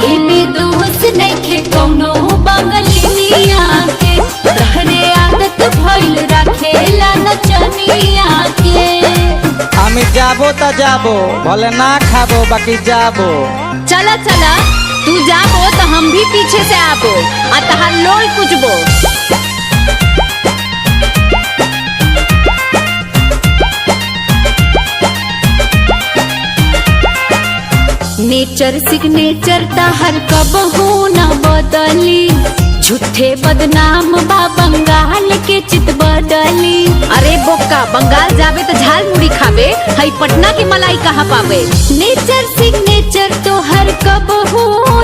एमे दोस्त नइखे कौनो बंगलिनिया के, तहरे आदत भइल राखेला नचनिया के। আমি যাবো তা যাবো, भले ना खाबो बाकी जाबो। चला चला तू जाबो तो हम भी पीछे से आबो आ तहार लोई कुचबो। नेचर सिग्नेचर तहर कबहू न बदली, झूठे बदनाम बा बंगाल के चित बदली। अरे बोका बंगाल जावे तो झाल मुड़ी खावे, हई पटना की मलाई कहाँ पावे। नेचर सिग्नेचर तो हर कबहू